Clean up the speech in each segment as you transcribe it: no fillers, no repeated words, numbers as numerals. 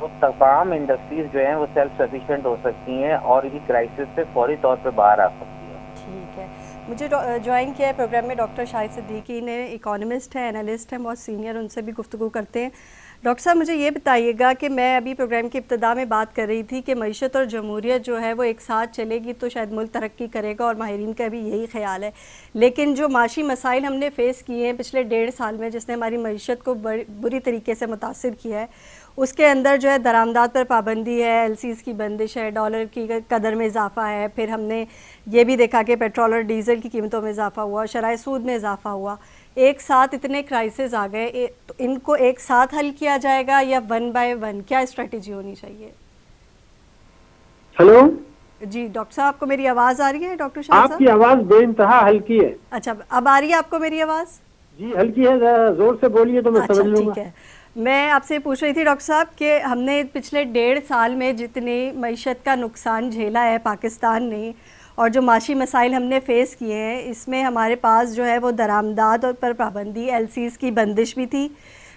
وہ تمام انڈسٹریز جو ہیں وہ سیلف سفیشینٹ ہو سکتی ہیں اور یہ کرائسس سے فوری طور پہ باہر آ سکتی ہیں. ٹھیک ہے. مجھے جوائن کیا ہے پروگرام میں ڈاکٹر شاہد صدیقی نے، اکانومسٹ ہیں، انالسٹ ہیں، بہت سینئر، ان سے بھی گفتگو کرتے ہیں. ڈاکٹر صاحب مجھے یہ بتائیے گا کہ میں ابھی پروگرام کی ابتدا میں بات کر رہی تھی کہ معیشت اور جمہوریت جو ہے وہ ایک ساتھ چلے گی تو شاید ملک ترقی کرے گا، اور ماہرین کا بھی یہی خیال ہے. لیکن جو معاشی مسائل ہم نے فیس کیے ہیں پچھلے 1.5 سال میں، جس نے ہماری معیشت کو بری طریقے سے متاثر کیا ہے، اس کے اندر جو ہے درآمدات پر پابندی ہے، ایل سیز کی بندش ہے، ڈالر کی قدر میں اضافہ ہے، پھر ہم نے یہ بھی دیکھا کہ پیٹرول اور ڈیزل کی قیمتوں میں اضافہ ہوا، شرح سود میں اضافہ ہوا. ایک ساتھ اتنے کرائسس آ گئے، تو ان کو ایک ساتھ حل کیا جائے گا یا 1 بائی 1؟ کیا اسٹریٹجی ہونی چاہیے؟ ہلو جی ڈاکٹر صاحب، آپ کو میری آواز آ رہی ہے؟ ڈاکٹر شاہ صاحب آپ کی آواز بے انتہا ہلکی ہے. اچھا، اب آ رہی ہے آپ کو میری آواز؟ جی ہلکی ہے، ذرا زور سے بولیے تو میں سمجھ لوں گا. ٹھیک ہے. میں آپ سے پوچھ رہی تھی ڈاکٹر صاحب کہ ہم نے پچھلے 1.5 سال میں جتنی معیشت کا نقصان جھیلا ہے پاکستان نے، اور جو معاشی مسائل ہم نے فیس کیے ہیں، اس میں ہمارے پاس جو ہے وہ درآمدات پر پابندی، ایل سیز کی بندش بھی تھی،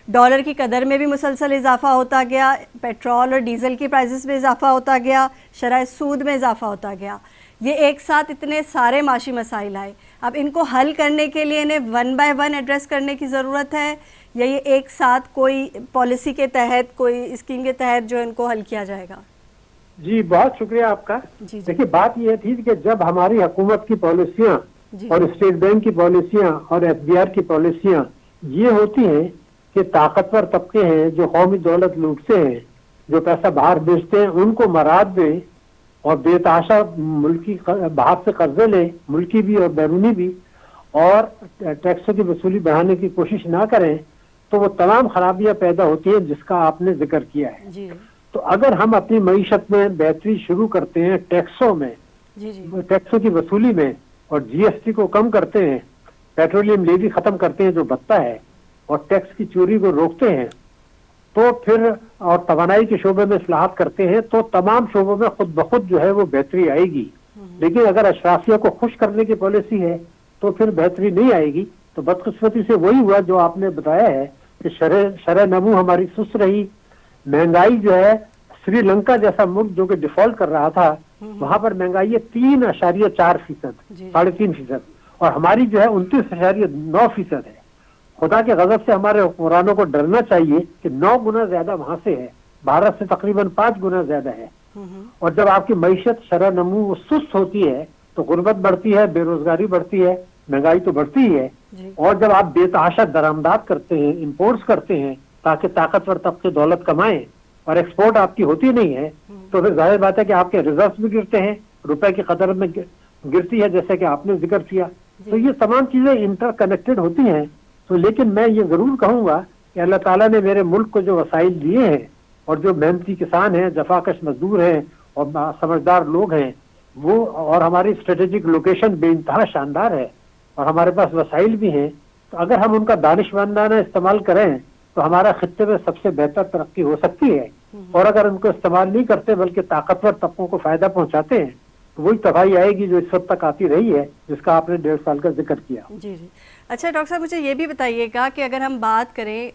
ڈالر کی قدر میں بھی مسلسل اضافہ ہوتا گیا، پیٹرول اور ڈیزل کی پرائسز میں اضافہ ہوتا گیا، شرح سود میں اضافہ ہوتا گیا. یہ ایک ساتھ اتنے سارے معاشی مسائل آئے. اب ان کو حل کرنے کے لیے انہیں 1 بائی 1 ایڈریس کرنے کی ضرورت ہے، یا یہ ایک ساتھ کوئی پالیسی کے تحت، کوئی اسکیم کے تحت جو ان کو حل کیا جائے گا؟ جی بہت شکریہ آپ کا. دیکھیے بات یہ تھی کہ جب ہماری حکومت کی پالیسیاں اور اسٹیٹ بینک کی پالیسیاں اور ایف بی آر کی پالیسیاں یہ ہوتی ہیں کہ طاقتور طبقے ہیں جو قومی دولت لوٹتے ہیں، جو پیسہ باہر بیچتے ہیں، ان کو مراد دیں اور بے تحاشا ملکی باہر سے قرضے لیں، ملکی بھی اور بیرونی بھی، اور ٹیکسوں کی وصولی بڑھانے کی کوشش نہ کریں، تو وہ تمام خرابیاں پیدا ہوتی ہیں جس کا آپ نے ذکر کیا ہے. تو اگر ہم اپنی معیشت میں بہتری شروع کرتے ہیں ٹیکسوں میں، ٹیکسوں کی وصولی میں، اور جی ایس ٹی کو کم کرتے ہیں، پیٹرولیم لیوی ختم کرتے ہیں جو بچتا ہے، اور ٹیکس کی چوری کو روکتے ہیں، تو پھر اور توانائی کے شعبے میں اصلاحات کرتے ہیں، تو تمام شعبوں میں خود بخود جو ہے وہ بہتری آئے گی. لیکن اگر اشرافیہ کو خوش کرنے کی پالیسی ہے تو پھر بہتری نہیں آئے گی. تو بدقسمتی سے وہی ہوا جو آپ نے بتایا ہے کہ شرح نمو ہماری سست رہی. مہنگائی جو ہے سری لنکا جیسا ملک جو کہ ڈیفالٹ کر رہا تھا، وہاں پر مہنگائی 3.4%، 3.5%، اور ہماری جو ہے 29.9% ہے. خدا کے غضب سے ہمارے حکمرانوں کو ڈرنا چاہیے کہ 9 گنا زیادہ وہاں سے ہے، بھارت سے تقریباً 5 گنا زیادہ ہے. اور جب آپ کی معیشت شرح نمو سست ہوتی ہے تو غربت بڑھتی ہے، بے روزگاری بڑھتی ہے، مہنگائی تو بڑھتی ہی ہے. اور جب آپ بے تحاشا درآمدات کرتے ہیں، امپورٹس کرتے ہیں تاکہ طاقتور طبقے دولت کمائیں، اور ایکسپورٹ آپ کی ہوتی نہیں ہے، تو پھر ظاہر بات ہے کہ آپ کے ریزروز بھی گرتے ہیں، روپے کی قدر میں گرتی ہے، جیسے کہ آپ نے ذکر کیا. تو یہ تمام چیزیں انٹر کنیکٹڈ ہوتی ہیں. تو لیکن میں یہ ضرور کہوں گا کہ اللہ تعالیٰ نے میرے ملک کو جو وسائل دیے ہیں، اور جو محنتی کسان ہیں، جفاکش مزدور ہیں، اور سمجھدار لوگ ہیں، وہ، اور ہماری اسٹریٹجک لوکیشن بے انتہا شاندار ہے، اور ہمارے پاس وسائل بھی ہیں، تو اگر ہم ان کا دانشمندانہ استعمال کریں تو ہمارا خطے میں سب سے بہتر ترقی ہو سکتی ہے. اور اگر ان کو استعمال نہیں کرتے بلکہ طاقتور طبقوں کو فائدہ پہنچاتے ہیں تو وہی تباہی آئے گی جو اس وقت تک آتی رہی ہے، جس کا آپ نے 1.5 سال کا ذکر کیا. جی. اچھا ڈاکٹر صاحب، مجھے یہ بھی بتائیے گا کہ اگر ہم بات کریں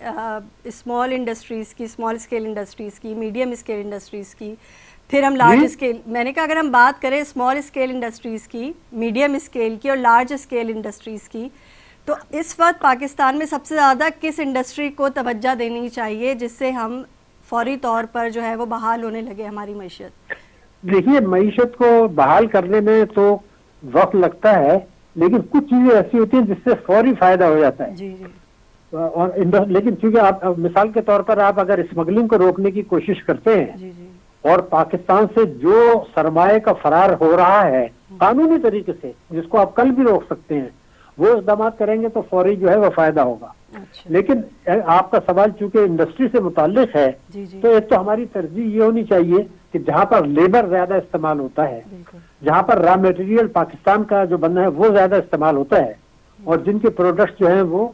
اسمال انڈسٹریز کی، اسمال اسکیل انڈسٹریز کی، میڈیم اسکیل انڈسٹریز کی، پھر ہم لارج اسکیل، میں نے کہا اگر ہم بات کریں اسمال اسکیل انڈسٹریز کی، میڈیم اسکیل کی، اور لارج اسکیل انڈسٹریز کی، تو اس وقت پاکستان میں سب سے زیادہ کس انڈسٹری کو توجہ دینی چاہیے جس سے ہم فوری طور پر جو ہے وہ بحال ہونے لگے ہماری معیشت؟ دیکھیے معیشت کو بحال کرنے میں تو وقت لگتا ہے، لیکن کچھ چیزیں ایسی ہوتی ہیں جس سے فوری فائدہ ہو جاتا ہے. اور لیکن چونکہ آپ مثال کے طور پر آپ اگر اسمگلنگ کو روکنے کی کوشش کرتے ہیں، اور پاکستان سے جو سرمایہ کا فرار ہو رہا ہے قانونی طریقے سے، جس کو آپ کل بھی روک سکتے ہیں، وہ اقدامات کریں گے تو فوری جو ہے وہ فائدہ ہوگا. لیکن آپ کا سوال چونکہ انڈسٹری سے متعلق ہے، تو ایک تو ہماری ترجیح یہ ہونی چاہیے کہ جہاں پر لیبر زیادہ استعمال ہوتا ہے، جہاں پر را میٹیریل پاکستان کا جو بنا ہے وہ زیادہ استعمال ہوتا ہے، اور جن کے پروڈکٹس جو ہیں وہ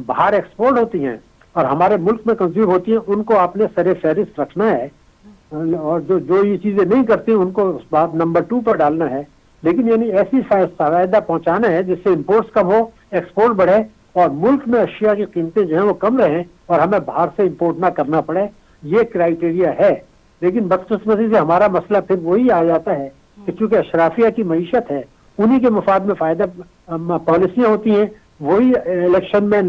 باہر ایکسپورٹ ہوتی ہیں اور ہمارے ملک میں کنزیوم ہوتی ہیں، ان کو آپ نے سر فہرست رکھنا ہے، اور جو یہ چیزیں نہیں کرتی ان کو اس بات نمبر 2 پر ڈالنا ہے. لیکن یعنی ایسی فائدہ پہنچانا ہے جس سے امپورٹس کم ہو، ایکسپورٹ بڑھے، اور ملک میں اشیاء کی قیمتیں جو ہیں وہ کم رہیں، اور ہمیں باہر سے امپورٹ نہ کرنا پڑے. یہ کرائٹیریا ہے. لیکن بدقسمتی سے ہمارا مسئلہ پھر وہی آ جاتا ہے کہ چونکہ اشرافیہ کی معیشت ہے, انہی کے مفاد میں فائدہ پالیسیاں ہوتی ہیں, وہی الیکشن میں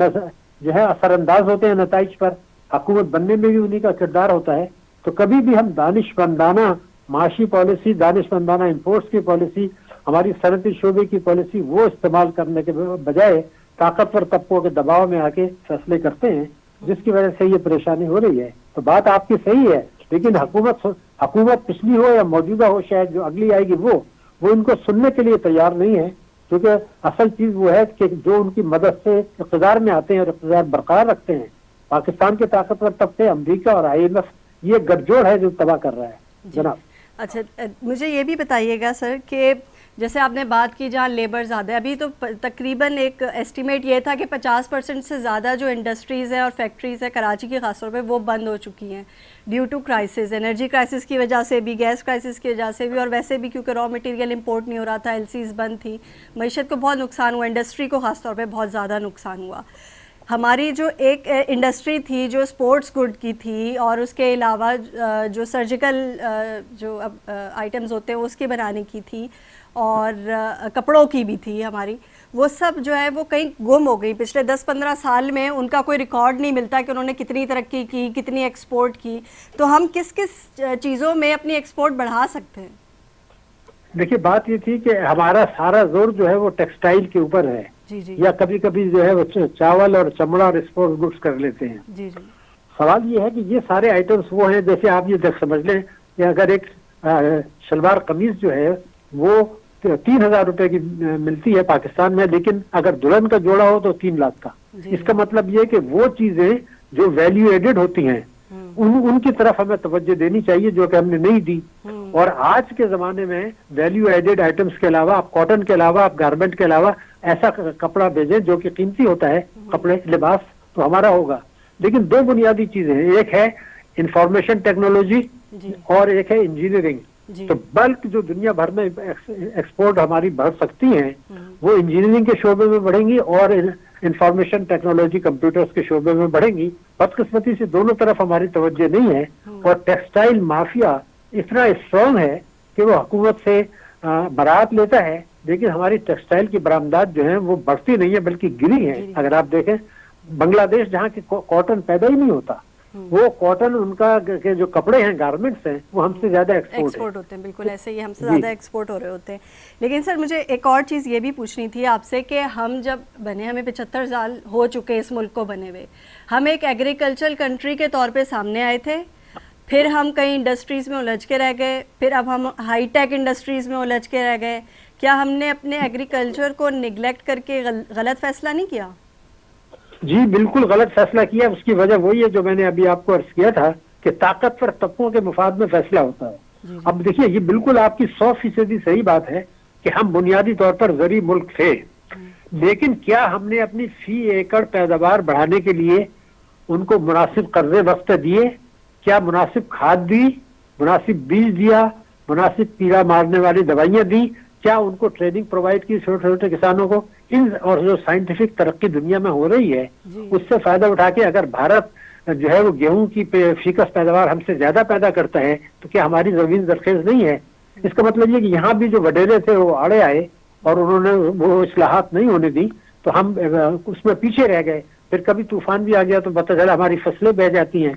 جو ہے اثر انداز ہوتے ہیں نتائج پر, حکومت بننے میں بھی انہی کا کردار ہوتا ہے. تو کبھی بھی ہم دانشمندانہ معاشی پالیسی, دانشمندانہ امپورٹس کی پالیسی, ہماری صنعتی شعبے کی پالیسی وہ استعمال کرنے کے بجائے طاقتور طبقوں کے دباؤ میں آ کے فیصلے کرتے ہیں, جس کی وجہ سے یہ پریشانی ہو رہی ہے. تو بات آپ کی صحیح ہے, لیکن حکومت پچھلی ہو یا موجودہ ہو, شاید جو اگلی آئے گی وہ ان کو سننے کے لیے تیار نہیں ہے. کیونکہ اصل چیز وہ ہے کہ جو ان کی مدد سے اقتدار میں آتے ہیں اور اقتدار برقرار رکھتے ہیں, پاکستان کے طاقتور طبقے, امریکہ اور IMF, یہ گٹجوڑ ہے جو تباہ کر رہا ہے. جناب اچھا, مجھے یہ بھی بتائیے گا سر کہ جیسے آپ نے بات کی جہاں لیبر زیادہ ہے, ابھی تو تقریباً ایک ایسٹیمیٹ یہ تھا کہ 50% سے زیادہ جو انڈسٹریز ہیں اور فیکٹریز ہیں کراچی کی خاص طور پہ وہ بند ہو چکی ہیں due to crisis, energy crisis کی وجہ سے بھی, گیس کرائسس کی وجہ سے بھی, اور ویسے بھی کیونکہ را مٹیریل امپورٹ نہیں ہو رہا تھا, LCs بند تھی, معیشت کو بہت نقصان ہوا, انڈسٹری کو خاص طور پہ بہت زیادہ نقصان ہوا. ہماری جو ایک انڈسٹری تھی جو سپورٹس گڈ کی تھی, اور اس کے علاوہ جو سرجیکل جو آئٹمز ہوتے ہیں اس کے بنانے کی تھی, اور کپڑوں کی بھی تھی ہماری, وہ سب جو ہے وہ کہیں گم ہو گئی. پچھلے 10-15 سال میں ان کا کوئی ریکارڈ نہیں ملتا کہ انہوں نے کتنی ترقی کی, کتنی ایکسپورٹ کی. تو ہم کس کس چیزوں میں اپنی ایکسپورٹ بڑھا سکتے ہیں؟ دیکھیے بات یہ تھی کہ ہمارا سارا زور جو ہے وہ ٹیکسٹائل کے اوپر ہے, یا کبھی کبھی جو ہے وہ چاول اور چمڑا اور اسپورٹ گڈس کر لیتے ہیں. سوال یہ ہے کہ یہ سارے آئٹمس وہ ہیں, جیسے آپ یہ سمجھ لیں کہ اگر ایک شلوار قمیض جو ہے وہ 3,000 روپے کی ملتی ہے پاکستان میں, لیکن اگر دلہن کا جوڑا ہو تو 3 لاکھ کا. اس کا مطلب یہ کہ وہ چیزیں جو ویلیو ایڈڈ ہوتی ہیں ان کی طرف ہمیں توجہ دینی چاہیے, جو کہ ہم نے نہیں دی. اور آج کے زمانے میں ویلیو ایڈڈ آئٹمس کے علاوہ, آپ کاٹن کے علاوہ, آپ گارمنٹ کے علاوہ ایسا کپڑا بھیجیں جو کہ قیمتی ہوتا ہے, کپڑے, لباس, تو ہمارا ہوگا. لیکن 2 بنیادی چیزیں ہیں, ایک ہے انفارمیشن ٹیکنالوجی اور ایک ہے انجینئرنگ. تو بلک جو دنیا بھر میں ایکسپورٹ ہماری بڑھ سکتی ہیں وہ انجینئرنگ کے شعبے میں بڑھیں گی اور انفارمیشن ٹیکنالوجی, کمپیوٹرز کے شعبے میں بڑھیں گی. بدقسمتی سے دونوں طرف ہماری توجہ نہیں ہے, اور ٹیکسٹائل مافیا اتنا اسٹرانگ ہے کہ وہ حکومت سے برات لیتا ہے, لیکن ہماری ٹیکسٹائل کی برآمدات جو ہیں وہ بڑھتی نہیں ہے بلکہ گری ہیں. اگر آپ دیکھیں بنگلہ دیش جہاں کی کاٹن پیدا ہی نہیں ہوتا, وہ کاٹن ان کا کے جو کپڑے ہیں, گارمنٹس ہیں, وہ ہم سے زیادہ ایکسپورٹ ہوتے ہیں. بالکل ایسے ہی ہم سے زیادہ ایکسپورٹ ہو رہے ہوتے ہیں. لیکن سر مجھے ایک اور چیز یہ بھی پوچھنی تھی آپ سے کہ ہم جب بنے, ہمیں 75 سال ہو چکے اس ملک کو بنے ہوئے, ہم ایک ایگریکلچرل کنٹری کے طور پہ سامنے آئے تھے, پھر ہم کئی انڈسٹریز میں الجھ کے رہ گئے, پھر اب ہم ہائی ٹیک انڈسٹریز میں الجھ کے رہ گئے. کیا ہم نے اپنے ایگریکلچر کو نگلیکٹ کر کے غلط فیصلہ نہیں کیا؟ جی بالکل غلط فیصلہ کیا. اس کی وجہ وہی ہے جو میں نے ابھی آپ کو عرض کیا تھا کہ طاقتور طبقوں کے مفاد میں فیصلہ ہوتا ہے. اب دیکھیے یہ بالکل آپ کی 100% صحیح بات ہے کہ ہم بنیادی طور پر زرعی ملک تھے, لیکن کیا ہم نے اپنی فی ایکڑ پیداوار بڑھانے کے لیے ان کو مناسب قرضے وقت دیے؟ کیا مناسب کھاد دی, مناسب بیج دیا, مناسب کیڑا مارنے والی دوائیاں دی؟ کیا ان کو ٹریننگ پرووائڈ کی چھوٹے چھوٹے کسانوں کو؟ اور جو سائنٹیفک ترقی دنیا میں ہو رہی ہے اس سے فائدہ اٹھا کے اگر بھارت جو ہے وہ گیہوں کی فیکس پیداوار ہم سے زیادہ پیدا کرتا ہے تو کیا ہماری زمین زرخیز نہیں ہے؟ اس کا مطلب یہ کہ یہاں بھی جو وڈیرے تھے وہ آڑے آئے اور انہوں نے وہ اصلاحات نہیں ہونے دی, تو ہم اس میں پیچھے رہ گئے. پھر کبھی طوفان بھی آ گیا تو پتہ چلا ہماری فصلیں بہ جاتی ہیں.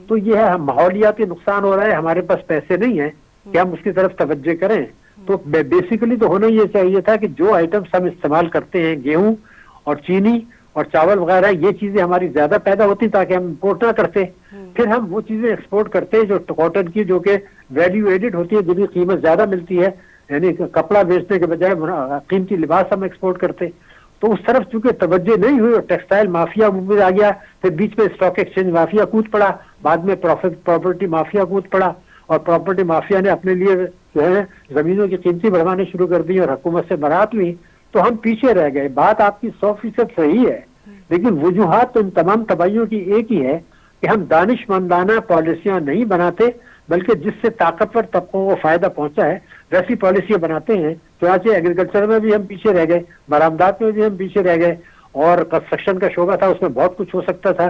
تو یہ ہے ماحولیاتی نقصان ہو رہا ہے, ہمارے پاس پیسے نہیں ہیں کہ ہم اس کی طرف توجہ کریں. تو بیسیکلی تو ہونا یہ چاہیے تھا کہ جو آئٹمس ہم استعمال کرتے ہیں, گیہوں اور چینی اور چاول وغیرہ, یہ چیزیں ہماری زیادہ پیدا ہوتی تاکہ ہم امپورٹ نہ کرتے. پھر ہم وہ چیزیں ایکسپورٹ کرتے جو کاٹن کی, جو کہ ویلیو ایڈڈ ہوتی ہے, جن کی قیمت زیادہ ملتی ہے, یعنی کپڑا بیچنے کے بجائے قیمتی لباس ہم ایکسپورٹ کرتے. تو اس طرف چونکہ توجہ نہیں ہوئی اور ٹیکسٹائل مافیا میں آ گیا, پھر بیچ میں اسٹاک ایکسچینج مافیا کود پڑا, بعد میں پراپرٹی مافیا کود پڑا, اور پراپرٹی مافیا نے اپنے لیے جو ہے زمینوں کی قیمتی بڑھوانے شروع کر دی اور حکومت سے برات لی. تو ہم پیچھے رہ گئے. بات آپ کی 100% صحیح ہے, لیکن وجوہات تو ان تمام تباہیوں کی ایک ہی ہے کہ ہم دانش مندانہ پالیسیاں نہیں بناتے, بلکہ جس سے طاقتور طبقوں کو فائدہ پہنچا ہے ویسی پالیسیاں بناتے ہیں. چنانچہ ایگریکلچر میں بھی ہم پیچھے رہ گئے, برآمدات میں بھی ہم پیچھے رہ گئے, اور کنسٹرکشن کا شعبہ تھا اس میں بہت کچھ ہو سکتا تھا,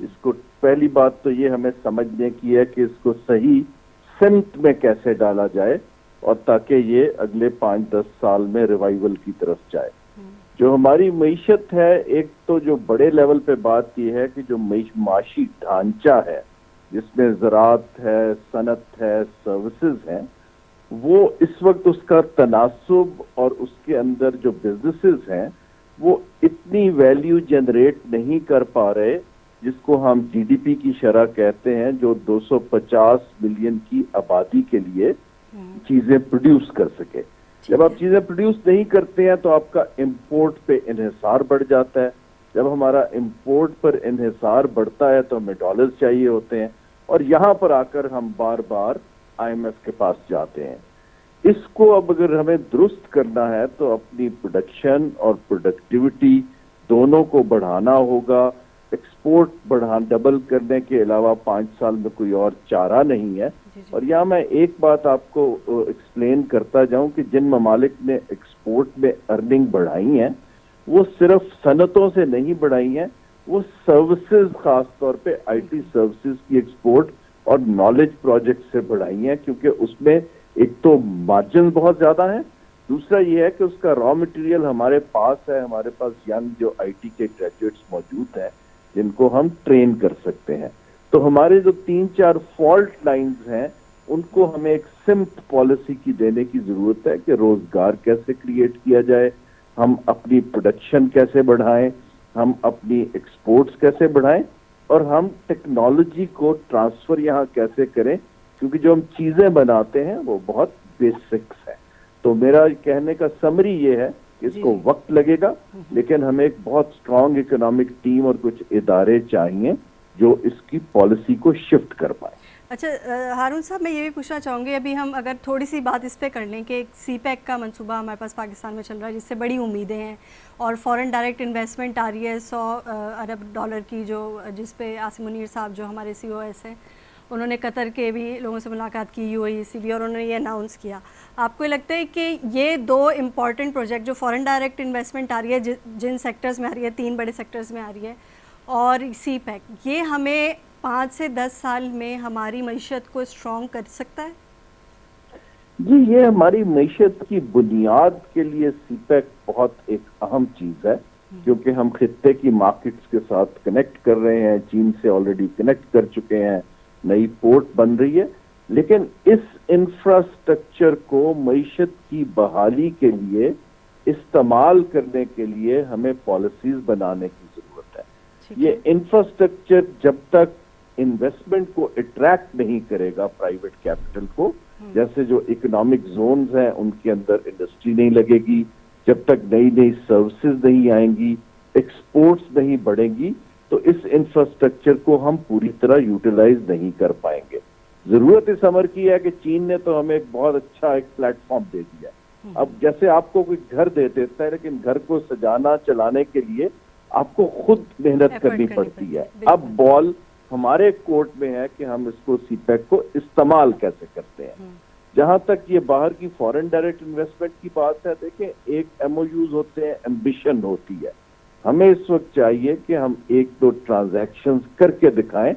اس کو پہلی بات تو یہ ہمیں سمجھنے کی ہے کہ اس کو صحیح سمت میں کیسے ڈالا جائے اور تاکہ یہ اگلے 5-10 سال میں ریوائیول کی طرف جائے. جو ہماری معیشت ہے، ایک تو جو بڑے لیول پہ بات یہ ہے کہ جو معاشی ڈھانچہ ہے جس میں زراعت ہے، صنعت ہے، سروسز ہیں، وہ اس وقت اس کا تناسب اور اس کے اندر جو بزنسز ہیں وہ اتنی ویلیو جنریٹ نہیں کر پا رہے جس کو ہم جی ڈی پی کی شرح کہتے ہیں، جو 250 ملین کی آبادی کے لیے چیزیں پروڈیوس کر سکے. جب آپ چیزیں پروڈیوس نہیں کرتے ہیں تو آپ کا امپورٹ پہ انحصار بڑھ جاتا ہے. جب ہمارا امپورٹ پر انحصار بڑھتا ہے تو ہمیں ڈالرز چاہیے ہوتے ہیں، اور یہاں پر آ کر ہم بار بار آئی ایم ایف کے پاس جاتے ہیں. اس کو اب اگر ہمیں درست کرنا ہے تو اپنی پروڈکشن اور پروڈکٹیوٹی دونوں کو بڑھانا ہوگا. ایکسپورٹ ڈبل کرنے کے علاوہ 5 سال میں کوئی اور چارہ نہیں ہے. اور یہاں میں ایک بات آپ کو ایکسپلین کرتا جاؤں کہ جن ممالک نے ایکسپورٹ میں ارننگ بڑھائی ہیں وہ صرف صنعتوں سے نہیں بڑھائی ہیں، وہ سروسز، خاص طور پہ آئی ٹی سروسز کی ایکسپورٹ اور نالج پروجیکٹ سے بڑھائی ہیں، کیونکہ اس میں ایک تو مارجن بہت زیادہ ہیں، دوسرا یہ ہے کہ اس کا را مٹیریل ہمارے پاس ہے. ہمارے پاس ینگ جو آئی ٹی کے گریجویٹس موجود ہیں جن کو ہم ٹرین کر سکتے ہیں. تو ہمارے جو 3-4 فالٹ لائنز ہیں ان کو ہمیں ایک سمت پالیسی کی دینے کی ضرورت ہے کہ روزگار کیسے کریٹ کیا جائے، ہم اپنی پروڈکشن کیسے بڑھائیں، ہم اپنی ایکسپورٹس کیسے بڑھائیں، اور ہم ٹیکنالوجی کو ٹرانسفر یہاں کیسے کریں، کیونکہ جو ہم چیزیں بناتے ہیں وہ بہت بیسکس ہیں. تو میرا کہنے کا سمری یہ ہے کہ اس کو وقت لگے گا، لیکن ہمیں ایک بہت اسٹرانگ اکنامک ٹیم اور کچھ ادارے چاہیے جو اس کی پالیسی کو شفٹ کر پائیں. اچھا ہارون صاحب، میں یہ بھی پوچھنا چاہوں گی، ابھی ہم اگر تھوڑی سی بات اس پہ کر لیں کہ سی پیک کا منصوبہ ہمارے پاس پاکستان میں چل رہا ہے جس سے بڑی امیدیں ہیں، اور فورن ڈائریکٹ انویسٹمنٹ آ رہی ہے 100 ارب ڈالر کی، جس پہ عاصم منیر صاحب جو ہمارے سی او ایس ہیں انہوں نے قطر کے بھی لوگوں سے ملاقات کی، یو اے ای سے بھی، اور انہوں نے یہ اناؤنس کیا. آپ کو لگتا ہے کہ یہ 2 امپورٹنٹ پروجیکٹ جو فورن ڈائریکٹ انویسٹمنٹ آ رہی ہے جن سیکٹرز میں آ رہی ہے، 3 بڑے سیکٹرز میں آ رہی ہے، اور سی پیک، یہ ہمیں 5 سے 10 سال میں ہماری معیشت کو اسٹرانگ کر سکتا ہے؟ جی، یہ ہماری معیشت کی بنیاد کے لیے سی پیک بہت ایک اہم چیز ہے، کیونکہ ہم خطے کی مارکیٹس کے ساتھ کنیکٹ کر رہے ہیں، چین سے آلریڈی کنیکٹ کر چکے ہیں، نئی پورٹ بن رہی ہے. لیکن اس انفراسٹرکچر کو معیشت کی بحالی کے لیے استعمال کرنے کے لیے ہمیں پالیسیز بنانے کی ضرورت ہے. یہ انفراسٹرکچر جب تک انویسٹمنٹ کو اٹریکٹ نہیں کرے گا پرائیویٹ کیپٹل کو، جیسے جو اکنامک زونز ہیں ان کے اندر انڈسٹری نہیں لگے گی، جب تک نئی نئی سروسز نہیں آئیں گی، ایکسپورٹس نہیں بڑھیں گی، تو اس انفراسٹرکچر کو ہم پوری طرح یوٹیلائز نہیں کر پائیں گے. ضرورت اس امر کی ہے کہ چین نے تو ہمیں ایک بہت اچھا ایک پلیٹ فارم دے دیا. اب جیسے آپ کو کوئی گھر دے دیتا ہے، لیکن گھر کو سجانا چلانے کے لیے آپ کو خود محنت کرنی پڑتی ہے. اب بال ہمارے کورٹ میں ہے کہ ہم اس کو سی پیک کو استعمال کیسے کرتے ہیں. جہاں تک یہ باہر کی فورن ڈائریکٹ انویسٹمنٹ کی بات ہے، دیکھیں ایک ایم او یوز ہوتے ہیں، ایمبیشن ہوتی ہے. ہمیں اس وقت چاہیے کہ ہم 1-2 ٹرانزیکشنز کر کے دکھائیں،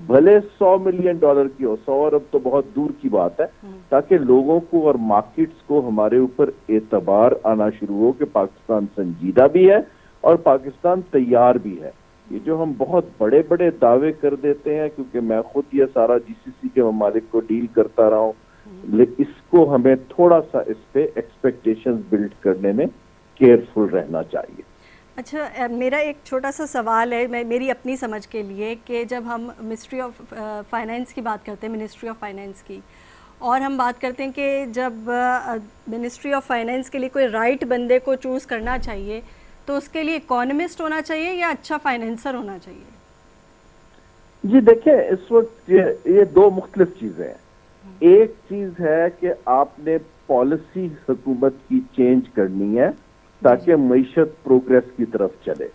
بھلے $100 ملین کی ہو، 100 ارب تو بہت دور کی بات ہے، تاکہ لوگوں کو اور مارکیٹس کو ہمارے اوپر اعتبار آنا شروع ہو کہ پاکستان سنجیدہ بھی ہے اور پاکستان تیار بھی ہے. یہ جو ہم بہت بڑے بڑے دعوے کر دیتے ہیں، کیونکہ میں خود یہ سارا جی سی سی کے ممالک کو ڈیل کرتا رہا ہوں، اس کو ہمیں تھوڑا سا اس پہ ایکسپیکٹیشنز بلڈ کرنے میں کیئرفل رہنا چاہیے. اچھا، میرا ایک چھوٹا سا سوال ہے میری اپنی سمجھ کے لیے، کہ جب ہم منسٹری آف فائنینس کی بات کرتے ہیں، منسٹری آف فائنینس کی، اور ہم بات کرتے ہیں کہ جب منسٹری آف فائنینس کے لیے کوئی رائٹ بندے کو چوز کرنا چاہیے تو اس کے لیے اکانومسٹ ہونا چاہیے یا اچھا فائنینسر ہونا چاہیے؟ جی دیکھیں، اس وقت یہ 2 مختلف چیزیں ہیں. ایک چیز ہے کہ آپ نے پالیسی حکومت کی چینج کرنی ہے تاکہ معیشت پروگریس کی طرف چلے.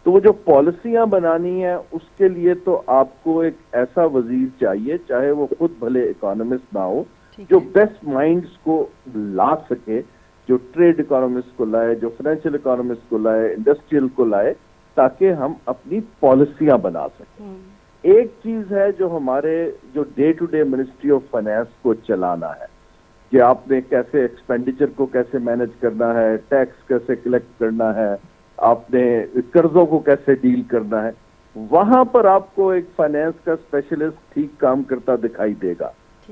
تو وہ جو پالیسیاں بنانی ہیں اس کے لیے تو آپ کو ایک ایسا وزیر چاہیے، چاہے وہ خود بھلے اکانومسٹ نہ ہو، جو بیسٹ مائنڈز کو لا سکے، جو ٹریڈ اکانومسٹ کو لائے، جو فائنینشیل اکانومسٹ کو لائے، انڈسٹریل کو لائے، تاکہ ہم اپنی پالیسیاں بنا سکیں. ایک چیز ہے جو ہمارے جو day to day ministry of finance کو چلانا ہے کہ آپ نے کیسے ایکسپینڈیچر کو کیسے مینج کرنا ہے, ٹیکس کیسے کلیکٹ کرنا ہے, آپ نے قرضوں کو کیسے ڈیل کرنا ہے, وہاں پر آپ کو ایک فائنانس کا اسپیشلسٹ ٹھیک کام کرتا دکھائی دے گا.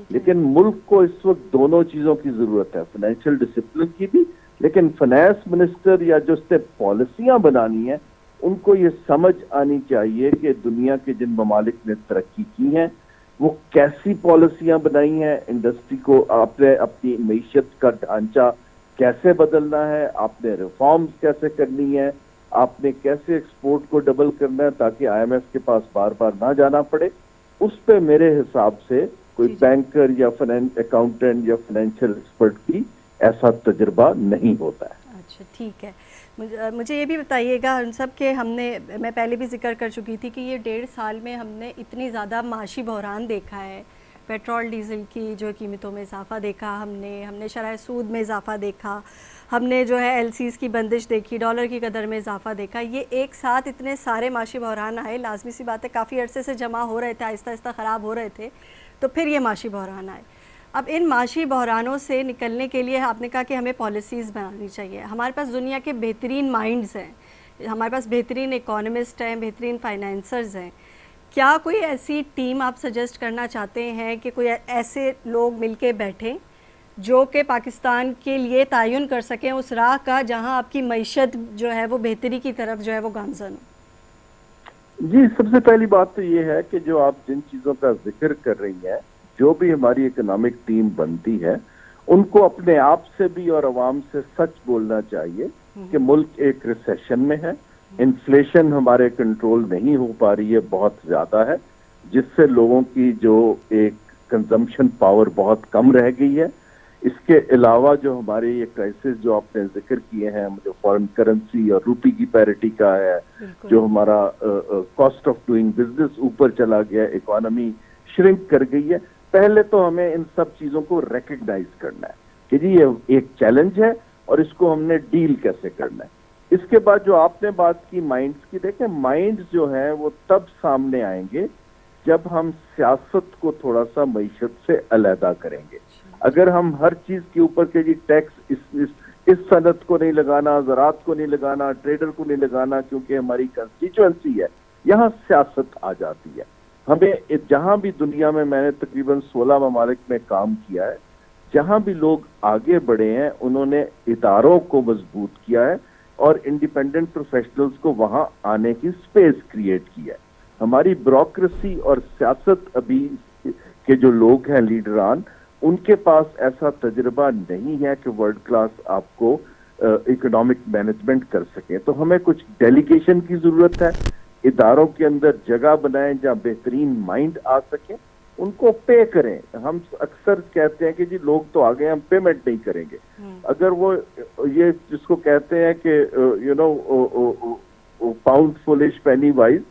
لیکن ملک کو اس وقت دونوں چیزوں کی ضرورت ہے, فائنینشیل ڈسپلن کی بھی, لیکن فائنانس منسٹر یا جو اس نے پالیسیاں بنانی ہیں ان کو یہ سمجھ آنی چاہیے کہ دنیا کے جن ممالک نے ترقی کی ہیں وہ کیسی پالیسیاں بنائی ہیں, انڈسٹری کو آپ نے اپنی معیشت کا ڈھانچہ کیسے بدلنا ہے, آپ نے ریفارمز کیسے کرنی ہے, آپ نے کیسے ایکسپورٹ کو ڈبل کرنا ہے تاکہ آئی ایم ایف کے پاس بار بار نہ جانا پڑے. اس پہ میرے حساب سے کوئی بینکر یا اکاؤنٹنٹ یا فائنینشیل ایکسپرٹ کی ایسا تجربہ نہیں ہوتا ہے. اچھا ٹھیک ہے, مجھے یہ بھی بتائیے گا ہم سب کہ میں پہلے بھی ذکر کر چکی تھی کہ یہ 1.5 سال میں ہم نے اتنی زیادہ معاشی بحران دیکھا ہے, پیٹرول ڈیزل کی جو قیمتوں میں اضافہ دیکھا ہم نے شرح سود میں اضافہ دیکھا, ہم نے جو ہے ایل سیز کی بندش دیکھی, ڈالر کی قدر میں اضافہ دیکھا. یہ ایک ساتھ اتنے سارے معاشی بحران آئے, لازمی سی بات ہے کافی عرصے سے جمع ہو رہے تھے, آہستہ آہستہ خراب ہو رہے تھے, تو پھر یہ معاشی بحران آئے. اب ان معاشی بحرانوں سے نکلنے کے لیے آپ نے کہا کہ ہمیں پالیسیز بنانی چاہیے. ہمارے پاس دنیا کے بہترین مائنڈز ہیں, ہمارے پاس بہترین اکانومسٹ ہیں, بہترین فائنینسرز ہیں. کیا کوئی ایسی ٹیم آپ سجیسٹ کرنا چاہتے ہیں کہ کوئی ایسے لوگ مل کے بیٹھیں جو کہ پاکستان کے لیے تعین کر سکیں اس راہ کا جہاں آپ کی معیشت جو ہے وہ بہتری کی طرف جو ہے وہ گامزن ہو؟ جی, سب سے پہلی بات تو یہ ہے کہ جو آپ جن چیزوں کا ذکر کر رہی ہیں, جو بھی ہماری اکنامک ٹیم بنتی ہے ان کو اپنے آپ سے بھی اور عوام سے سچ بولنا چاہیے کہ ملک ایک ریسیشن میں ہے, انفلیشن ہمارے کنٹرول نہیں ہو پا رہی ہے, بہت زیادہ ہے, جس سے لوگوں کی جو ایک کنزمپشن پاور بہت کم رہ گئی ہے. اس کے علاوہ جو ہمارے یہ کرائسس جو آپ نے ذکر کیے ہیں, جو فارن کرنسی اور روپی کی پیرٹی کا ہے, جو ہمارا کاسٹ آف ڈوئنگ بزنس اوپر چلا گیا, اکانومی شرنک کر گئی ہے, پہلے تو ہمیں ان سب چیزوں کو ریکگنائز کرنا ہے کہ جی یہ ایک چیلنج ہے اور اس کو ہم نے ڈیل کیسے کرنا ہے. اس کے بعد جو آپ نے بات کی مائنڈز کی, دیکھیں مائنڈز جو ہیں وہ تب سامنے آئیں گے جب ہم سیاست کو تھوڑا سا معیشت سے علیحدہ کریں گے. اگر ہم ہر چیز کے اوپر کہ جی ٹیکس اس صنعت کو نہیں لگانا, زراعت کو نہیں لگانا, ٹریڈر کو نہیں لگانا کیونکہ ہماری کنسٹیچوئنسی ہے, یہاں سیاست آ جاتی ہے. ہمیں جہاں بھی دنیا میں نے تقریباً 16 ممالک میں کام کیا ہے, جہاں بھی لوگ آگے بڑھے ہیں انہوں نے اداروں کو مضبوط کیا ہے اور انڈیپینڈنٹ پروفیشنلز کو وہاں آنے کی سپیس کریٹ کی ہے. ہماری بیوروکریسی اور سیاست ابھی کے جو لوگ ہیں لیڈران, ان کے پاس ایسا تجربہ نہیں ہے کہ ورلڈ کلاس آپ کو اکنامک مینجمنٹ کر سکیں. تو ہمیں کچھ ڈیلیگیشن کی ضرورت ہے, اداروں کے اندر جگہ بنائیں جہاں بہترین مائنڈ آ سکیں, ان کو پے کریں. ہم اکثر کہتے ہیں کہ جی لوگ تو آگے ہم پیمنٹ نہیں کریں گے. اگر وہ یہ جس کو کہتے ہیں کہ پاؤنڈ فولش پینی وائز,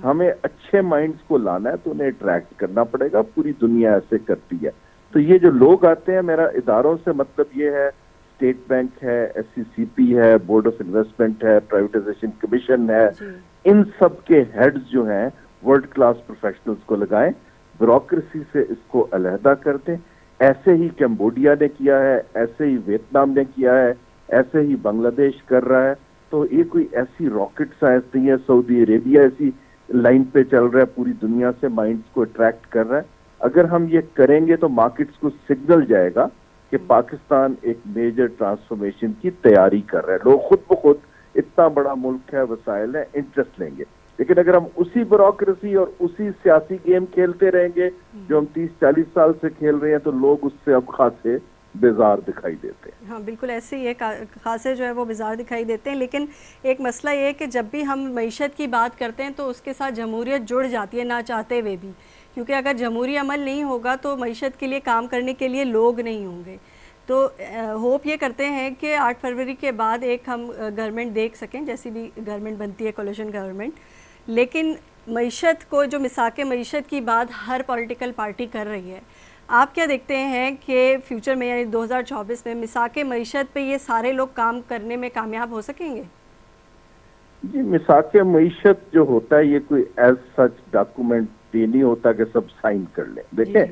ہمیں اچھے مائنڈز کو لانا ہے تو انہیں اٹریکٹ کرنا پڑے گا. پوری دنیا ایسے کرتی ہے. تو یہ جو لوگ آتے ہیں, میرا اداروں سے مطلب یہ ہے اسٹیٹ بینک ہے, ایس سی سی پی ہے, بورڈ آف انویسٹمنٹ ہے, پرائیویٹائزیشن کمیشن ہے, ان سب کے ہیڈز جو ہیں ورلڈ کلاس پروفیشنلز کو لگائیں, بیوروکریسی سے اس کو علیحدہ کر دیں. ایسے ہی کمبوڈیا نے کیا ہے, ایسے ہی ویتنام نے کیا ہے, ایسے ہی بنگلہ دیش کر رہا ہے. تو یہ کوئی ایسی راکٹ سائنس نہیں ہے. سعودی عربیہ ایسی لائن پہ چل رہا ہے, پوری دنیا سے مائنڈز کو اٹریکٹ کر رہا ہے. اگر ہم یہ کریں گے تو مارکیٹس کو سگنل جائے گا کہ پاکستان ایک میجر ٹرانسفارمیشن کی تیاری کر رہا ہے. لوگ خود بخود, اتنا بڑا ملک ہے, وسائل ہے, انٹرسٹ لیں گے. لیکن اگر ہم اسی بیوروکریسی اور اسی سیاسی گیم کھیلتے رہیں گے جو ہم 30-40 سال سے کھیل رہے ہیں, تو لوگ اس سے اب خاصے بیزار دکھائی دیتے ہیں. ہاں بالکل ایسے ہی ہے, خاصے جو ہے وہ بیزار دکھائی دیتے ہیں. لیکن ایک مسئلہ یہ ہے کہ جب بھی ہم معیشت کی بات کرتے ہیں تو اس کے ساتھ جمہوریت جڑ جاتی ہے نہ چاہتے ہوئے بھی, کیونکہ اگر جمہوری عمل نہیں ہوگا تو معیشت کے لیے کام کرنے کے لیے لوگ نہیں ہوں گے. تو ہوپ یہ کرتے ہیں کہ 8 فروری کے بعد ایک ہم گورنمنٹ دیکھ سکیں, جیسی بھی گورنمنٹ بنتی ہے کولیشن گورنمنٹ. لیکن معیشت کو, جو مساق معیشت کی بات ہر پولیٹیکل پارٹی کر رہی ہے, آپ کیا دیکھتے ہیں کہ فیوچر میں یعنی 2024 میں مساق معیشت پہ یہ سارے لوگ کام کرنے میں کامیاب ہو سکیں گے؟ جی مساق معیشت جو ہوتا ہے یہ کوئی ایز سچ ڈاکومنٹ یہ نہیں ہوتا کہ سب سائن کر لیں. دیکھیں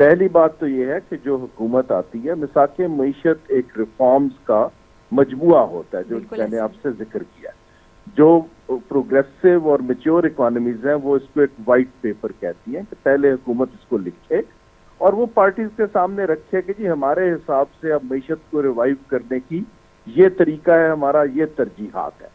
پہلی بات تو یہ ہے کہ جو حکومت آتی ہے مساق معیشت ایک ریفارمز کا مجموعہ ہوتا ہے جو میں نے آپ سے ذکر کیا. جو پروگریسو اور میچور اکانومیز ہیں وہ اس کو ایک وائٹ پیپر کہتی ہیں کہ پہلے حکومت اس کو لکھے اور وہ پارٹیز کے سامنے رکھے کہ جی ہمارے حساب سے اب معیشت کو ریوائیو کرنے کی یہ طریقہ ہے, ہمارا یہ ترجیحات ہے.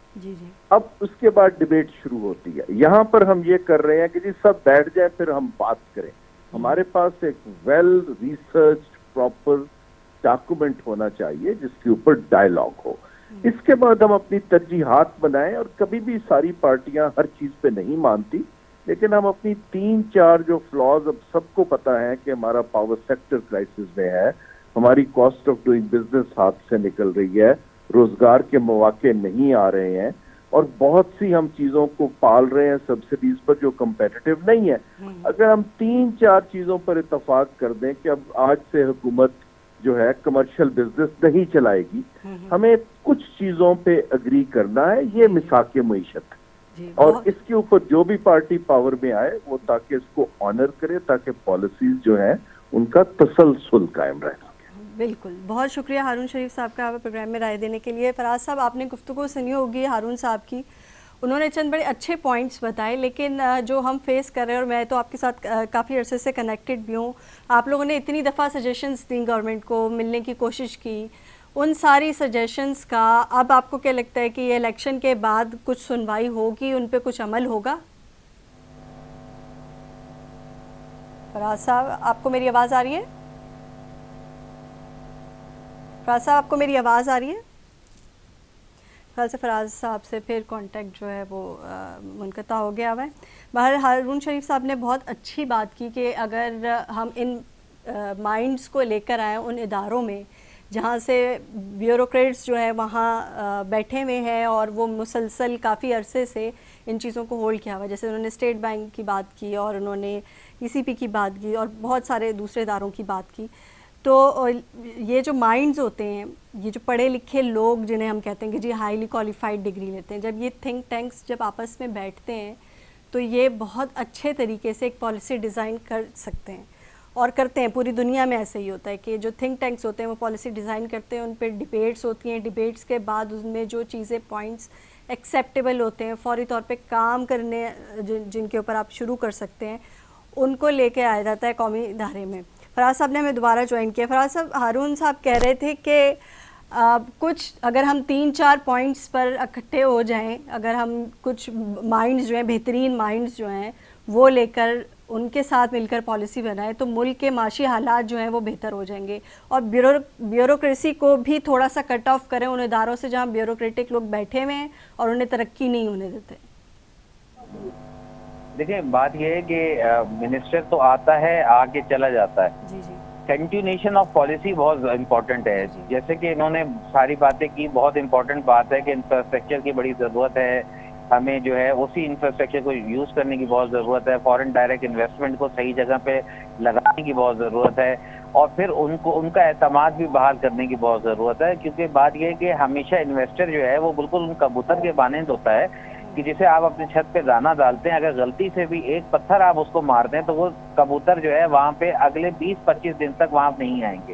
اب اس کے بعد ڈیبیٹ شروع ہوتی ہے. یہاں پر ہم یہ کر رہے ہیں کہ جی سب بیٹھ جائیں پھر ہم بات کریں. ہمارے پاس ایک ویل ریسرچ پراپر ڈاکومنٹ ہونا چاہیے جس کے اوپر ڈائلاگ ہو. اس کے بعد ہم اپنی ترجیحات بنائیں اور کبھی بھی ساری پارٹیاں ہر چیز پہ نہیں مانتی لیکن ہم اپنی 3-4 جو فلاز اب سب کو پتا ہے کہ ہمارا پاور سیکٹر کرائسس میں ہے, ہماری کاسٹ آف ڈوئنگ بزنس ہاتھ سے نکل رہی ہے, روزگار کے مواقع نہیں آ رہے ہیں اور بہت سی ہم چیزوں کو پال رہے ہیں سبسڈیز پر جو کمپیٹیٹو نہیں ہے. اگر ہم 3-4 چیزوں پر اتفاق کر دیں کہ اب آج سے حکومت جو ہے کمرشل بزنس نہیں چلائے گی, ہمیں کچھ چیزوں پہ اگری کرنا ہے, یہ مساق معیشت اور اس کے اوپر جو بھی پارٹی پاور میں آئے وہ تاکہ اس کو آنر کرے تاکہ پالیسیز جو ہیں ان کا تسلسل قائم رہے. بالکل, بہت شکریہ ہارون شریف صاحب کا پروگرام میں رائے دینے کے لیے. فراز صاحب آپ نے گفتگو سنی ہوگی ہارون صاحب کی, انہوں نے چند بڑے اچھے پوائنٹس بتائے لیکن جو ہم فیس کر رہے ہیں اور میں تو آپ کے ساتھ کافی عرصے سے کنیکٹڈ بھی ہوں, آپ لوگوں نے اتنی دفعہ سجیشنز دیں گورنمنٹ کو, ملنے کی کوشش کی, ان ساری سجیشنز کا اب آپ کو کیا لگتا ہے کہ یہ الیکشن کے بعد کچھ سنوائی ہوگی, ان پہ کچھ عمل ہوگا؟ فراز صاحب آپ کو میری آواز آ رہی ہے؟ فراز صاحب آپ کو میری آواز آ رہی ہے؟ خیال سے فراز صاحب سے پھر کانٹیکٹ جو ہے وہ منقطع ہو گیا ہوا ہے. بہر ہارون شریف صاحب نے بہت اچھی بات کی کہ اگر ہم ان مائنڈز کو لے کر آئیں ان اداروں میں جہاں سے بیوروکریٹس جو ہے وہاں بیٹھے ہوئے ہیں اور وہ مسلسل کافی عرصے سے ان چیزوں کو ہولڈ کیا ہوا, جیسے انہوں نے اسٹیٹ بینک کی بات کی اور انہوں نے ECP کی بات کی اور بہت سارے دوسرے اداروں کی بات کی. تو یہ جو مائنڈز ہوتے ہیں, یہ جو پڑھے لکھے لوگ جنہیں ہم کہتے ہیں کہ جی ہائیلی کوالیفائڈ ڈگری لیتے ہیں, جب یہ تھنک ٹینکس جب آپس میں بیٹھتے ہیں تو یہ بہت اچھے طریقے سے ایک پالیسی ڈیزائن کر سکتے ہیں اور کرتے ہیں. پوری دنیا میں ایسے ہی ہوتا ہے کہ جو تھنک ٹینکس ہوتے ہیں وہ پالیسی ڈیزائن کرتے ہیں, ان پہ ڈیبیٹس ہوتی ہیں, ڈیبیٹس کے بعد ان میں جو چیزیں پوائنٹس ایکسیپٹیبل ہوتے ہیں فوری طور پہ کام کرنے جن کے اوپر آپ شروع کر سکتے ہیں ان کو لے کے آیا جاتا ہے قومی ادارے میں. فراز صاحب نے ہمیں دوبارہ جوائن کیا. فراز صاحب, ہارون صاحب کہہ رہے تھے کہ کچھ اگر ہم 3-4 پوائنٹس پر اکٹھے ہو جائیں, اگر ہم کچھ مائنڈز جو ہیں بہترین مائنڈز جو ہیں وہ لے کر ان کے ساتھ مل کر پالیسی بنائیں تو ملک کے معاشی حالات جو ہیں وہ بہتر ہو جائیں گے, اور بیوروکریسی کو بھی تھوڑا سا کٹ آف کریں ان اداروں سے جہاں بیوروکریٹک لوگ بیٹھے ہوئے ہیں اور انہیں ترقی نہیں ہونے دیتے. دیکھیں بات یہ ہے کہ منسٹر تو آتا ہے آ کے چلا جاتا ہے, جی جی کنٹینیوشن آف پالیسی بہت امپورٹنٹ ہے. جیسے کہ انہوں نے ساری باتیں کی, بہت امپورٹنٹ بات ہے کہ انفراسٹرکچر کی بڑی ضرورت ہے, ہمیں جو ہے اسی انفراسٹرکچر کو یوز کرنے کی بہت ضرورت ہے, فارن ڈائریکٹ انویسٹمنٹ کو صحیح جگہ پہ لگانے کی بہت ضرورت ہے, اور پھر ان کا اعتماد بھی بحال کرنے کی بہت ضرورت ہے. کیونکہ بات یہ ہے کہ ہمیشہ انویسٹر جو ہے وہ بالکل ان کبوتر کے مانند ہوتا ہے کہ جسے آپ اپنی چھت پہ دانہ ڈالتے ہیں, اگر غلطی سے بھی ایک پتھر آپ اس کو مار دیں تو وہ کبوتر جو ہے وہاں پہ اگلے 20-25 دن تک وہاں نہیں آئیں گے.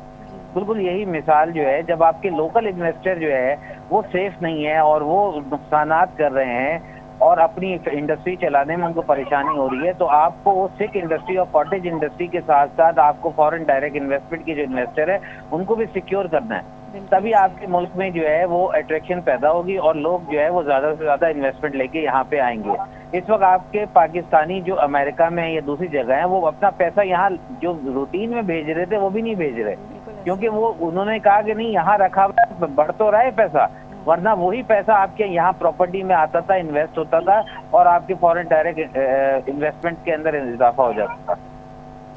بالکل یہی مثال جو ہے جب آپ کے لوکل انویسٹر جو ہے وہ سیف نہیں ہے اور وہ نقصانات کر رہے ہیں اور اپنی انڈسٹری چلانے میں ان کو پریشانی ہو رہی ہے, تو آپ کو وہ سکھ انڈسٹری اور کاٹیج انڈسٹری کے ساتھ ساتھ آپ کو فارن ڈائریکٹ انویسٹمنٹ کے جو انویسٹر ہے ان کو بھی سیکیور کرنا ہے. تبھی آپ کے ملک میں جو ہے وہ اٹریکشن پیدا ہوگی اور لوگ جو ہے وہ زیادہ سے زیادہ انویسٹمنٹ لے کے یہاں پہ آئیں گے. اس وقت آپ کے پاکستانی جو امریکہ میں یا دوسری جگہ ہیں وہ اپنا پیسہ یہاں جو روٹین میں بھیج رہے تھے وہ بھی نہیں بھیج رہے, کیونکہ وہ انہوں نے کہا کہ نہیں یہاں رکھا بڑھ تو رہا ہے پیسہ, ورنہ وہی پیسہ آپ کے یہاں پراپرٹی میں آتا تھا, انویسٹ ہوتا تھا اور آپ کے فارن ڈائریکٹ انویسٹمنٹ کے اندر اضافہ ہو جاتا تھا.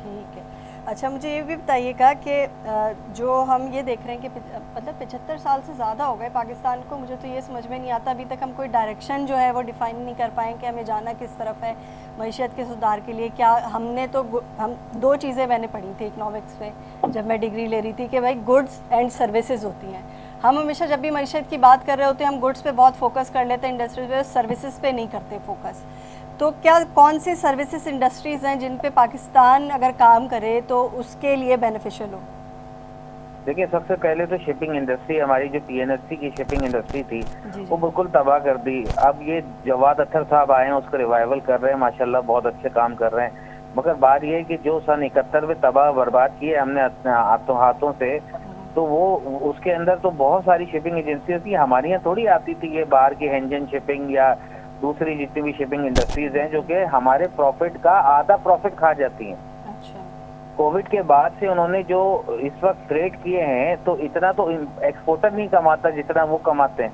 ٹھیک ہے. اچھا مجھے یہ بھی بتائیے گا کہ جو ہم یہ دیکھ رہے ہیں کہ مطلب 75 سال سے زیادہ ہو گئے پاکستان کو, مجھے تو یہ سمجھ میں نہیں آتا ابھی تک ہم کوئی ڈائریکشن جو ہے وہ ڈیفائن نہیں کر پائیں کہ ہمیں جانا کس طرف ہے معیشت کے سدھار کے لیے. کیا ہم 2 چیزیں میں نے پڑھی تھی اکنامکس میں جب میں ڈگری لے رہی تھی کہ بھائی گڈس اینڈ سروسز ہوتی ہیں. ہم ہمیشہ جب بھی معیشت کی بات کر رہے ہوتے ہیں ہم گڈس پہ بہت فوکس کر لیتے ہیں، انڈسٹریز پہ، سروسز پہ نہیں کرتے فوکس. تو کیا کون سی سروسز انڈسٹریز ہیں جن پہ پاکستان اگر کام کرے تو اس کے لیے بینیفیشل ہو؟ دیکھیے سب سے پہلے تو شپنگ انڈسٹری، ہماری جو پی این ایس سی کی شپنگ انڈسٹری تھی وہ بالکل تباہ کر دی. اب یہ جواد اختر صاحب آئے ہیں اس کو ریوائول کر رہے ہیں، ماشاءاللہ بہت اچھے کام کر رہے ہیں. مگر بات یہ ہے کہ جو سن 71 میں تباہ برباد کیے ہم نے ہاتھوں سے، تو وہ اس کے اندر تو بہت ساری شپنگ ایجنسیز تھی، ہمارے یہاں تھوڑی آتی تھی یہ باہر کی ہینجن شپنگ یا دوسری جتنی بھی شپنگ انڈسٹریز ہیں جو کہ ہمارے پروفٹ کا آدھا پروفٹ کھا جاتی ہیں. کووڈ کے بعد سے انہوں نے جو اس وقت ریٹ کیے ہیں تو اتنا تو ایکسپورٹر نہیں کماتا جتنا وہ کماتے ہیں.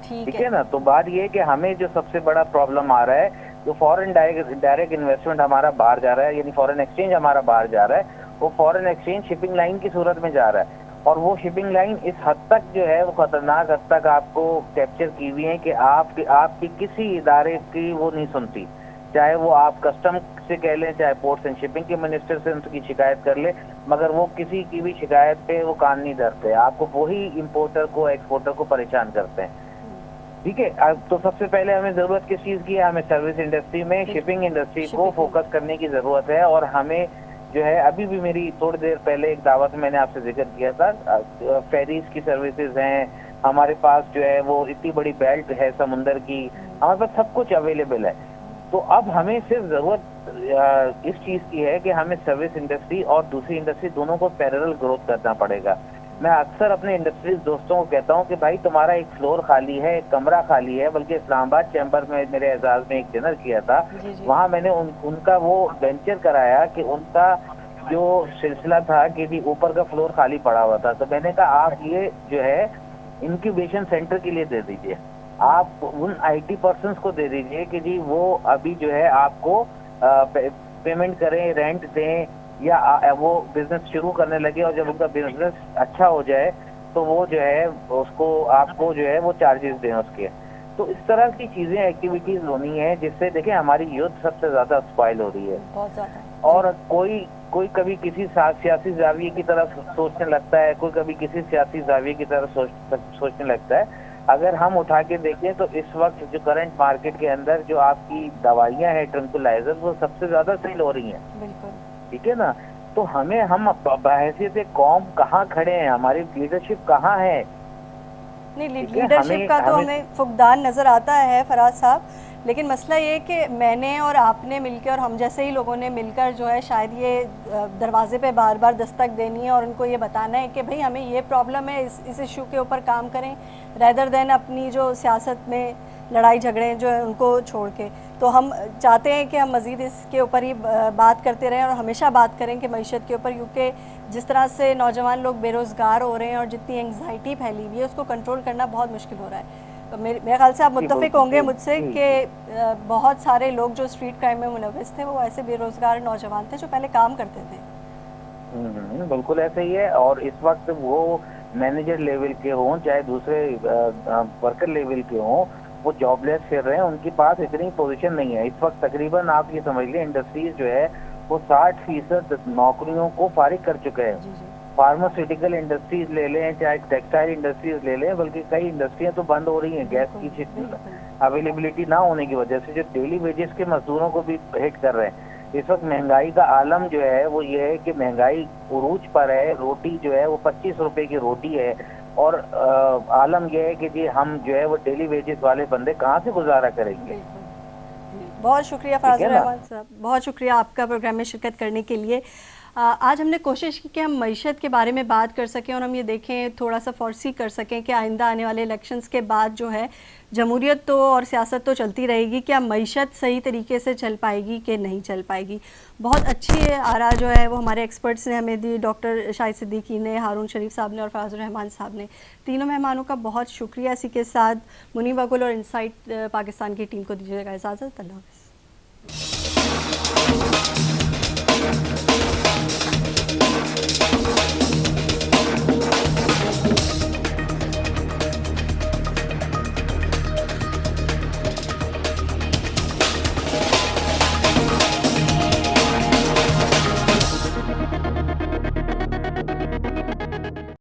ٹھیک ہے نا. تو بات یہ ہے کہ ہمیں جو سب سے بڑا پرابلم آ رہا ہے جو فورن ڈائریکٹ انویسٹمنٹ ہمارا باہر جا رہا ہے، یعنی فورن ایکسچینج ہمارا باہر جا رہا ہے، وہ فورن ایکسچینج شپنگ لائن کی صورت میں جا رہا ہے. اور وہ شپنگ لائن اس حد تک جو ہے وہ خطرناک حد تک آپ کو کیپچر کی ہوئی ہے کہ آپ کی کسی ادارے کی وہ نہیں سنتی. چاہے وہ آپ کسٹم سے کہہ لیں، چاہے پورٹس اینڈ شپنگ کے منسٹر سے ان کی شکایت کر لیں، مگر وہ کسی کی بھی شکایت پہ وہ کان نہیں دھرتے. آپ کو وہی امپورٹر کو ایکسپورٹر کو پریشان کرتے ہیں. ٹھیک ہے. تو سب سے پہلے ہمیں ضرورت کس چیز کی ہے؟ ہمیں سروس انڈسٹری میں شپنگ انڈسٹری کو فوکس کرنے کی ضرورت ہے. اور ہمیں جو ہے ابھی بھی میری تھوڑی دیر پہلے ایک دعوت میں نے آپ سے ذکر کیا تھا، فیریز کی سروسز ہیں ہمارے پاس، جو ہے وہ اتنی بڑی بیلٹ ہے سمندر کی، ہمارے پاس سب کچھ اویلیبل ہے. تو اب ہمیں صرف ضرورت اس چیز کی ہے کہ ہمیں سروس انڈسٹری اور دوسری انڈسٹری دونوں کو پیرلل گروتھ کرنا پڑے گا. میں اکثر اپنے انڈسٹریز دوستوں کو کہتا ہوں کہ بھائی تمہارا ایک فلور خالی ہے، ایک کمرہ خالی ہے. بلکہ اسلام آباد چیمبر میں میرے اعزاز میں ایک ڈنر کیا تھا، وہاں میں نے ان کا وہ وینچر کرایا کہ ان کا جو سلسلہ تھا کہ جی اوپر کا فلور خالی پڑا ہوا تھا. تو میں نے کہا آپ یہ جو ہے انکیوبیشن سینٹر کے لیے دے دیجئے، آپ ان آئی ٹی پرسنس کو دے دیجئے کہ جی وہ ابھی جو ہے آپ کو پیمنٹ کریں، رینٹ دیں، یا وہ بزنس شروع کرنے لگے، اور جب ان کا بزنس اچھا ہو جائے تو وہ جو ہے اس کو آپ کو جو ہے وہ چارجز دیں اس کے. تو اس طرح کی چیزیں ایکٹیویٹیز ہونی ہے جس سے دیکھیں ہماری یوتھ سب سے زیادہ اسپائل ہو رہی ہے. بہت زیادہ. اور کوئی کبھی کسی سیاسی زاویے کی طرف سوچنے لگتا ہے، کوئی کبھی کسی سیاسی زاویے کی طرف سوچنے لگتا ہے. اگر ہم اٹھا کے دیکھیں تو اس وقت جو کرنٹ مارکیٹ کے اندر جو آپ کی دوائیاں ہیں ٹرنکولائزر، وہ سب سے زیادہ سیل ہو رہی ہیں. بالکل ٹھیک ہے نا. تو ہم بحیثیت قوم کہاں کھڑے ہیں؟ ہماری لیڈرشپ کہاں ہے؟ نہیں، لیڈرشپ کا تو ہمیں فقدان نظر آتا ہے فراز صاحب. لیکن مسئلہ یہ کہ میں نے اور آپ نے مل کے اور ہم جیسے ہی لوگوں نے مل کر جو ہے شاید یہ دروازے پہ بار بار دستک دینی ہے اور ان کو یہ بتانا ہے کہ بھئی ہمیں یہ پرابلم ہے، اس ایشو کے اوپر کام کریں، ریدر دین اپنی جو سیاست میں لڑائی جھگڑے جو ہیں ان کو چھوڑ کے. تو ہم چاہتے ہیں کہ ہم مزید اس کے اوپر ہی بات کرتے رہیں اور ہمیشہ بات کریں کہ معیشت کے اوپر، کیونکہ جس طرح سے نوجوان لوگ بے روزگار ہو رہے ہیں اور جتنی انگزائٹی پھیلی ہوئی ہے اس کو کنٹرول کرنا بہت مشکل ہو رہا ہے. میرے خیال سے آپ متفق ہوں گے مجھ سے کہ بہت سارے لوگ جو اسٹریٹ کرائم میں ملوث تھے وہ ایسے بے روزگار نوجوان تھے جو پہلے کام کرتے تھے. بالکل ایسے ہی ہے. اور اس وقت وہ مینیجر لیول کے ہوں چاہے دوسرے ورکر لیول کے ہوں، وہ جاب لیس پھر رہے ہیں، ان کے پاس اتنی پوزیشن نہیں ہے. اس وقت تقریباً آپ یہ سمجھ لیں انڈسٹریز جو ہے وہ 60% نوکریوں کو فارغ کر چکے ہیں. فارماسیوٹیکل انڈسٹریز لے لیں، چاہے ٹیکسٹائل انڈسٹریز لے لیں، بلکہ کئی انڈسٹریاں تو بند ہو رہی ہیں گیس کی اویلیبلٹی نہ ہونے کی وجہ سے، جو ڈیلی ویجز کے مزدوروں کو بھی ہٹ کر رہے ہیں. اس وقت مہنگائی کا عالم جو ہے وہ یہ ہے کہ مہنگائی عروج پر ہے. روٹی جو ہے وہ 25 روپے کی روٹی ہے، اور عالم یہ ہے کہ جی ہم جو ہے وہ ڈیلی ویجز والے بندے کہاں سے گزارا کریں گے. بہت شکریہ فراز الرحمان صاحب، بہت شکریہ آپ کا پروگرام میں شرکت کرنے کے لیے. آج ہم نے کوشش کی کہ ہم معیشت کے بارے میں بات کر سکیں اور ہم یہ دیکھیں تھوڑا سا فورسی کر سکیں کہ آئندہ آنے والے الیکشنز کے بعد جو ہے جمہوریت تو اور سیاست تو چلتی رہے گی، کیا معیشت صحیح طریقے سے چل پائے گی کہ نہیں چل پائے گی. بہت اچھی آراء جو ہے وہ ہمارے ایکسپرٹس نے ہمیں دی، ڈاکٹر شاہد صدیقی نے، ہارون شریف صاحب نے اور فراز الرحمان صاحب نے. تینوں مہمانوں کا بہت شکریہ. اسی کے ساتھ منیب اگل اور انسائٹ پاکستان کی ٹیم کو دیجیے گا اجازت. اللہ حافظ.